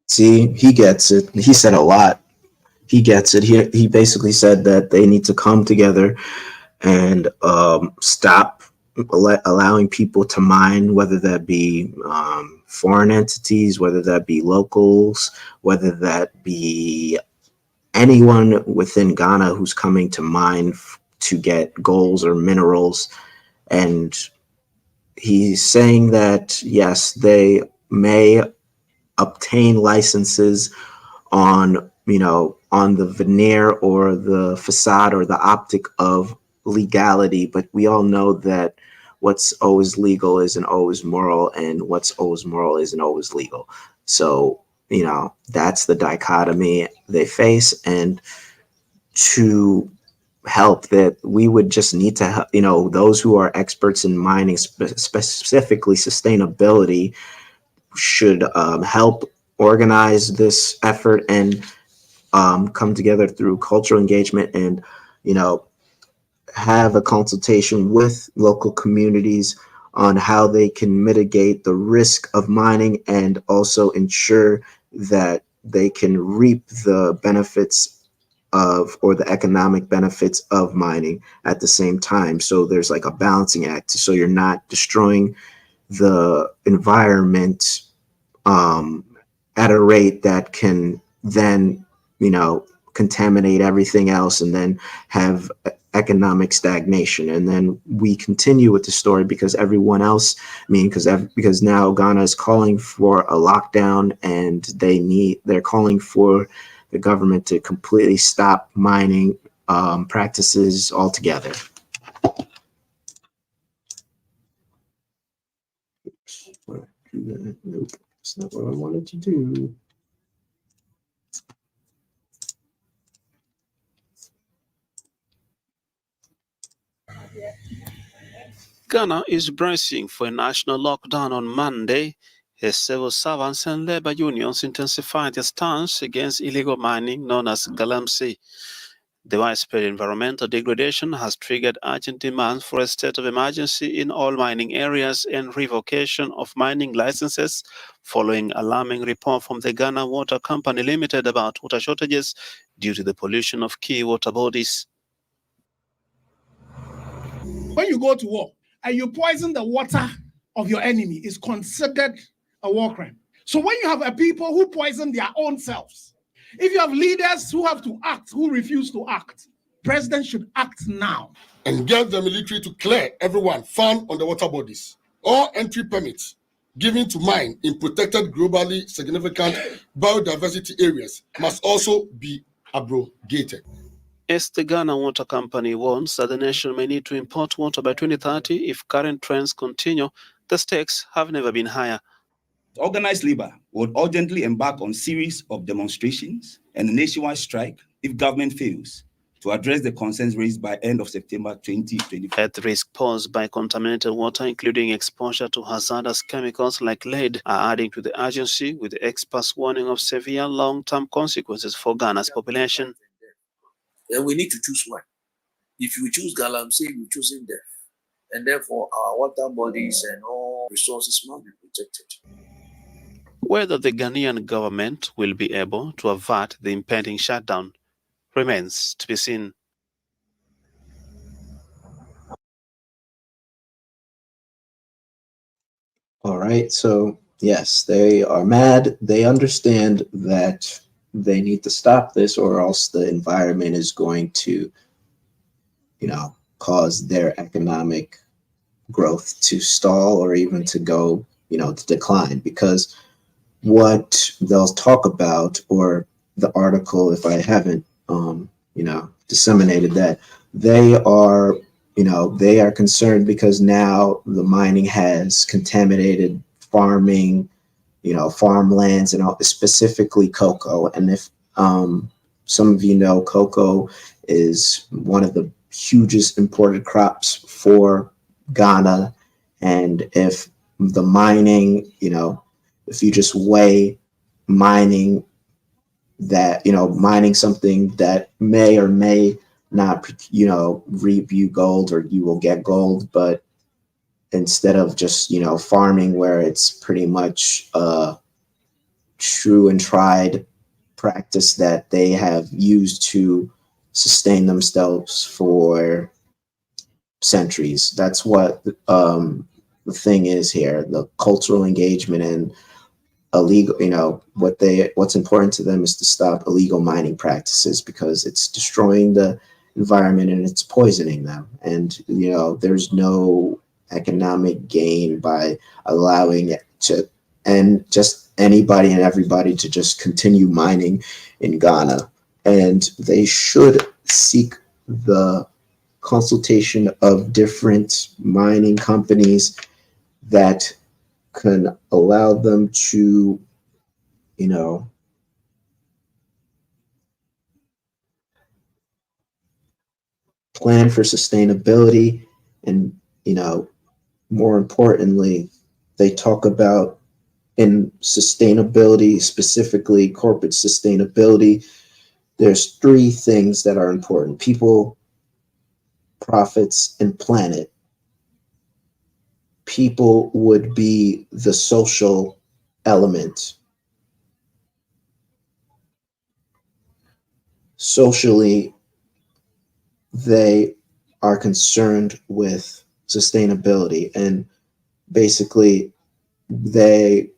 See, he gets it. He said a lot. He gets it. He basically said that they need to come together and stop allowing people to mine, whether that be foreign entities, whether that be locals, whether that be anyone within Ghana who's coming to mine to get gold or minerals. And he's saying that, yes, they may obtain licenses on the veneer or the facade or the optic of legality, but we all know that what's always legal isn't always moral, and what's always moral isn't always legal. So that's the dichotomy they face. And to help that, we would just need to those who are experts in mining, specifically sustainability, should help organize this effort and come together through cultural engagement and have a consultation with local communities on how they can mitigate the risk of mining and also ensure that they can reap the benefits of, or the economic benefits of, mining at the same time. So there's like a balancing act, so you're not destroying the environment at a rate that can then contaminate everything else and then have economic stagnation. And then we continue with the story because everyone else, because now Ghana is calling for a lockdown, and they're calling for the government to completely stop mining practices altogether. Nope, that's not what I wanted to do. Ghana is bracing for a national lockdown on Monday as civil servants and labor unions intensify their stance against illegal mining known as galamsey. The widespread environmental degradation has triggered urgent demands for a state of emergency in all mining areas and revocation of mining licenses following alarming report from the Ghana Water Company Limited about water shortages due to the pollution of key water bodies. When you go to war and you poison the water of your enemy, is considered a war crime. So when you have a people who poison their own selves, if you have leaders who have to act, who refuse to act, president should act now. And get the military to clear everyone found on the water bodies. All entry permits given to mine in protected globally significant biodiversity areas must also be abrogated. As the Ghana Water Company warns that the nation may need to import water by 2030 if current trends continue, the stakes have never been higher. Organized labor would urgently embark on a series of demonstrations and a nationwide strike if government fails to address the concerns raised by end of September 2024. Health risk posed by contaminated water, including exposure to hazardous chemicals like lead, are adding to the urgency, with the experts warning of severe long-term consequences for Ghana's population. Then we need to choose one. If you choose Galamsey, you're choosing death. And therefore, our water bodies and all resources must be protected. Whether the Ghanaian government will be able to avert the impending shutdown remains to be seen. All right, so yes, they are mad. They understand that they need to stop this, or else the environment is going to, cause their economic growth to stall or even to go, to decline. Because what they'll talk about, or the article, if I haven't, disseminated that, they are concerned because now the mining has contaminated farming, farmlands, and all, specifically cocoa. And if some of you know, cocoa is one of the hugest imported crops for Ghana. And if the mining, if you just weigh mining that, mining something that may or may not, reap you gold, or you will get gold, but instead of just, farming where it's pretty much a true and tried practice that they have used to sustain themselves for centuries. That's what the thing is here, the cultural engagement and illegal, what's important to them is to stop illegal mining practices, because it's destroying the environment and it's poisoning them. And, there's no economic gain by allowing it to, and just anybody and everybody to just continue mining in Ghana. And they should seek the consultation of different mining companies that can allow them to, plan for sustainability. And, more importantly, they talk about, in sustainability, specifically corporate sustainability, there's three things that are important: people, profits, and planet. People would be the social element. Socially, they are concerned with sustainability, and basically they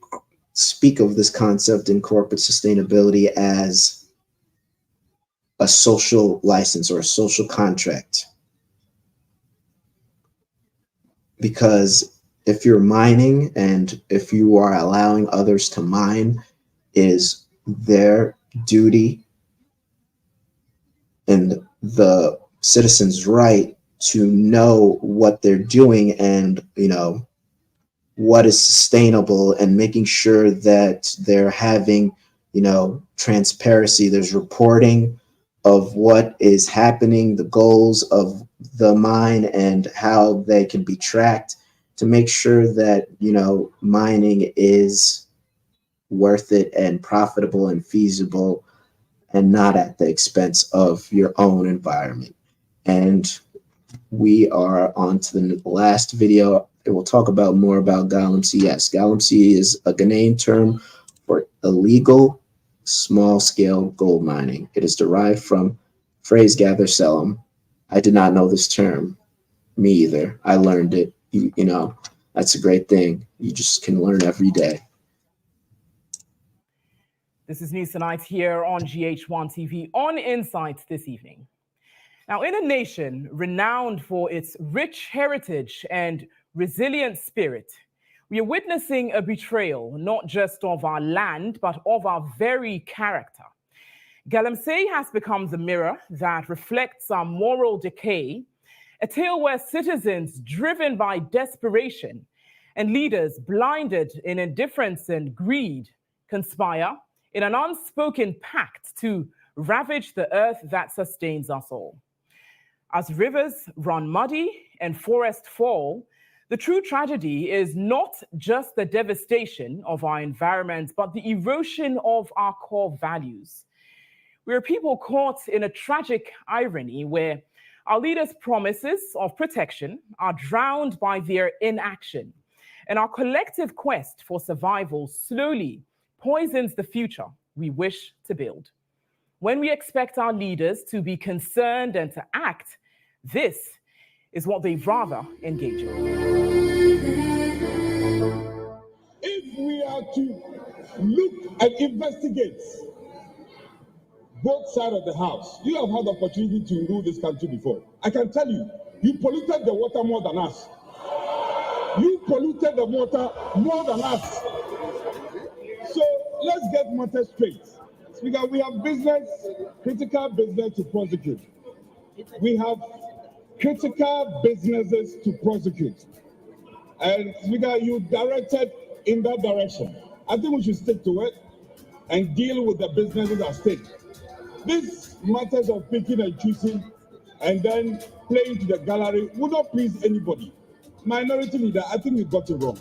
speak of this concept in corporate sustainability as a social license or a social contract. Because if you're mining and if you are allowing others to mine, it is their duty and the citizens' right to know what they're doing and, what is sustainable, and making sure that they're having, transparency. There's reporting of what is happening, the goals of the mine, and how they can be tracked to make sure that, mining is worth it and profitable and feasible, and not at the expense of your own environment. And we are on to the last video. It will talk about more about Galamsey. Yes, Galamsey is a Ghanaian term for illegal small-scale gold mining. It is derived from phrase gather selim. I did not know this term. Me either. I learned it. That's a great thing. You just can learn every day. This is News Tonight here on GH1 TV on Insight this evening. Now, in a nation renowned for its rich heritage and resilient spirit, we are witnessing a betrayal not just of our land, but of our very character. Galamsey has become the mirror that reflects our moral decay, a tale where citizens driven by desperation and leaders blinded in indifference and greed conspire in an unspoken pact to ravage the earth that sustains us all. As rivers run muddy and forests fall, the true tragedy is not just the devastation of our environment, but the erosion of our core values. We are people caught in a tragic irony where our leaders' promises of protection are drowned by their inaction, and our collective quest for survival slowly poisons the future we wish to build. When we expect our leaders to be concerned and to act, this is what they'd rather engage in. If we are to look and investigate both sides of the house, you have had the opportunity to rule this country before. I can tell you, you polluted the water more than us. You polluted the water more than us. So let's get matters straight. Speaker, we have business, critical business to prosecute. We have critical businesses to prosecute. And Speaker, you directed in that direction. I think we should stick to it and deal with the businesses at stake. These matters of picking and choosing and then playing to the gallery will not please anybody. Minority leader, I think we got it wrong.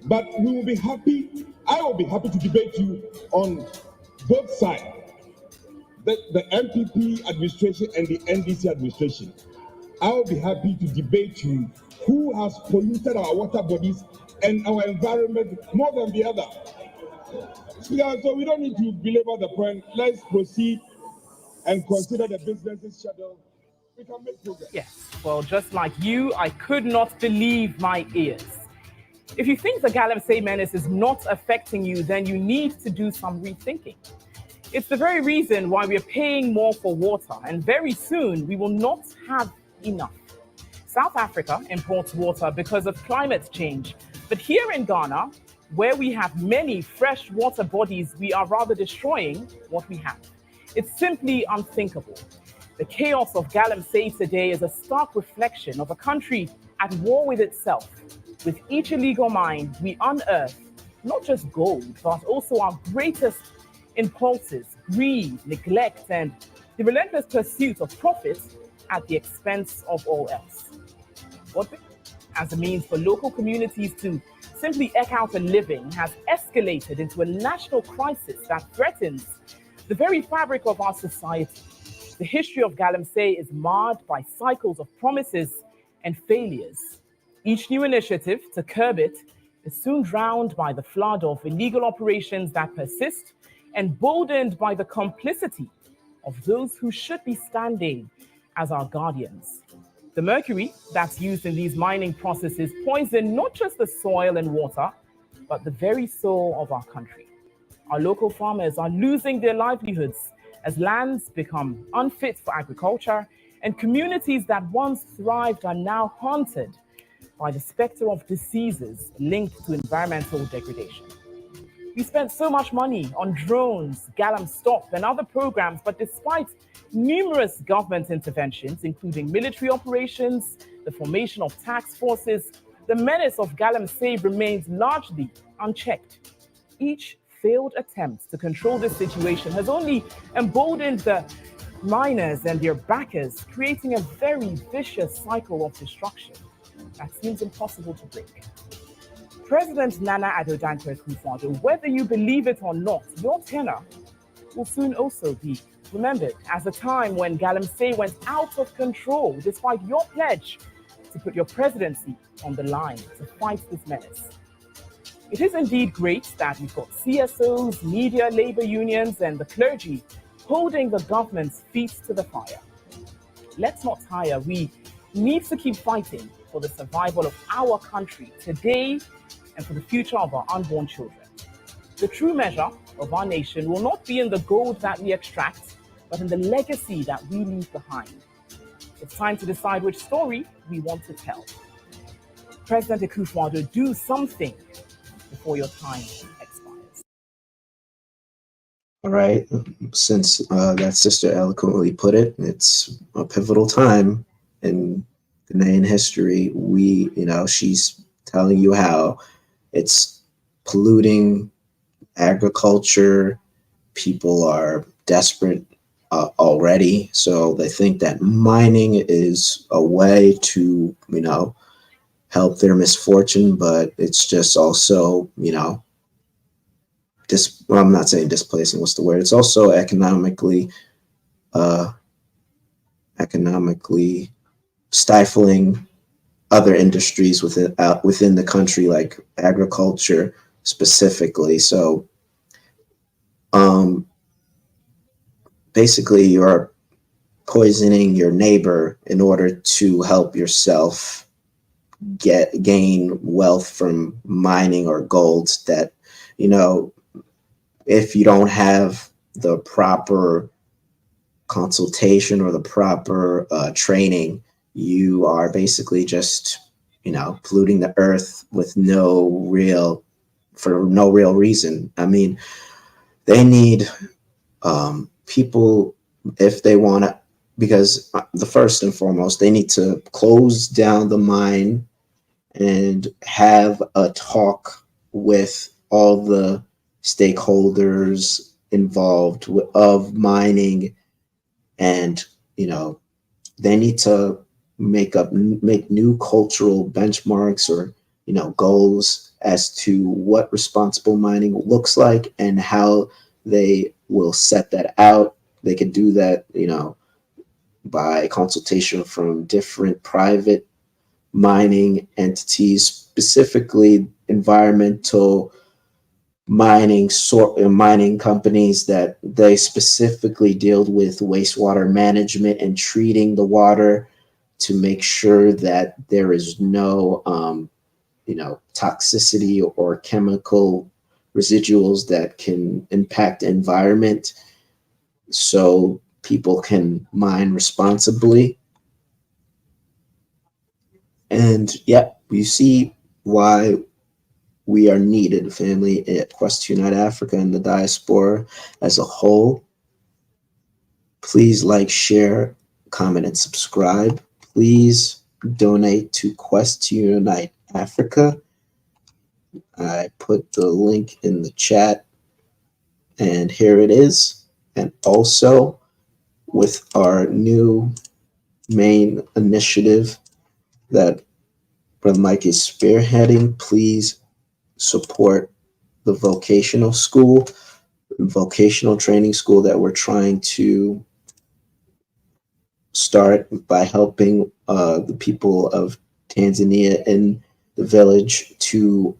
But we will be happy, I will be happy to debate you on both sides, the MPP administration and the NDC administration. I will be happy to debate you who has polluted our water bodies and our environment more than the other. So we don't need to belabor the point. Let's proceed and consider the business's schedule. We can make progress. Yes, well, just like you, I could not believe my ears. If you think the Galamsey menace is not affecting you, then you need to do some rethinking. It's the very reason why we are paying more for water, and very soon we will not have enough. South Africa imports water because of climate change, but here in Ghana, where we have many fresh water bodies, we are rather destroying what we have. It's simply unthinkable. The chaos of Galamsey today is a stark reflection of a country at war with itself. With each illegal mine, we unearth not just gold, but also our greatest impulses, greed, neglect, and the relentless pursuit of profit at the expense of all else. What as a means for local communities to simply eke out a living has escalated into a national crisis that threatens the very fabric of our society. The history of Galamsey is marred by cycles of promises and failures. Each new initiative to curb it is soon drowned by the flood of illegal operations that persist, emboldened by the complicity of those who should be standing as our guardians. The mercury that's used in these mining processes poison not just the soil and water, but the very soul of our country. Our local farmers are losing their livelihoods as lands become unfit for agriculture, and communities that once thrived are now haunted by the specter of diseases linked to environmental degradation. We spent so much money on drones, Galam Stop, and other programs, but despite numerous government interventions, including military operations, the formation of task forces, the menace of Galamsey remains largely unchecked. Each failed attempt to control this situation has only emboldened the miners and their backers, creating a very vicious cycle of destruction that seems impossible to break. President Nana Addo Dankwa Akufo-Addo, whether you believe it or not, your tenure will soon also be remembered as a time when Galamsey went out of control despite your pledge to put your presidency on the line to fight this menace. It is indeed great that we've got CSOs, media, labor unions, and the clergy holding the government's feet to the fire. Let's not tire. We need to keep fighting for the survival of our country today and for the future of our unborn children. The true measure of our nation will not be in the gold that we extract, but in the legacy that we leave behind. It's time to decide which story we want to tell. President Akufo-Addo, do something before your time expires. All right. Since that sister eloquently put it, it's a pivotal time in Ghanaian history. She's telling you how it's polluting agriculture. People are desperate already. So they think that mining is a way to, help their misfortune, but it's just also, well, I'm not saying displacing, what's the word? It's also economically stifling other industries within the country, like agriculture specifically. So basically you're poisoning your neighbor in order to help yourself gain wealth from mining or gold that, if you don't have the proper consultation or the proper training, you are basically just, polluting the earth for no real reason. I mean, they need people, if they want to, because the first and foremost, they need to close down the mine and have a talk with all the stakeholders involved of mining, and they need to make new cultural benchmarks or goals as to what responsible mining looks like and how they will set that out. They could do that by consultation from different private mining entities, specifically environmental mining companies that they specifically deal with wastewater management and treating the water to make sure that there is no toxicity or chemical residuals that can impact the environment, so people can mine responsibly. And yeah, you see why we are needed, family, at Quest to Unite Africa and the diaspora as a whole. Please like, share, comment, and subscribe. Please donate to Quest to Unite Africa. I put the link in the chat, and here it is. And also, with our new main initiative that Brother Mike is spearheading, please support the vocational training school that we're trying to start by helping the people of Tanzania in the village to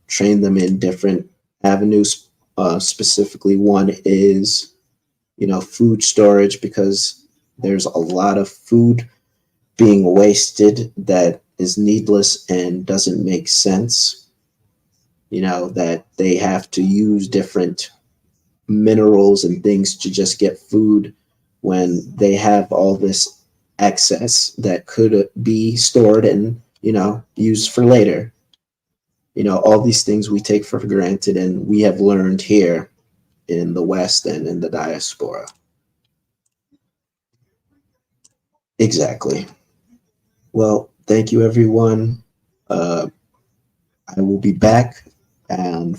train them in different avenues. Specifically, one is, food storage, because there's a lot of food being wasted that is needless and doesn't make sense. That they have to use different minerals and things to just get food when they have all this excess that could be stored and, used for later. All these things we take for granted, and we have learned here in the West and in the diaspora. Exactly. Well, thank you, everyone. I will be back on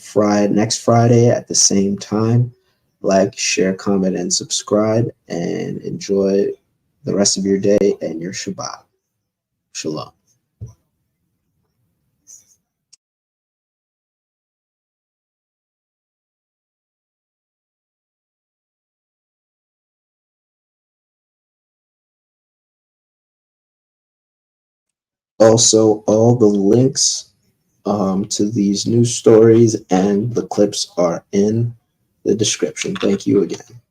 next Friday at the same time. Like, share, comment, and subscribe, and enjoy the rest of your day and your Shabbat. Shalom. Also, all the links to these news stories and the clips are in the description. Thank you again.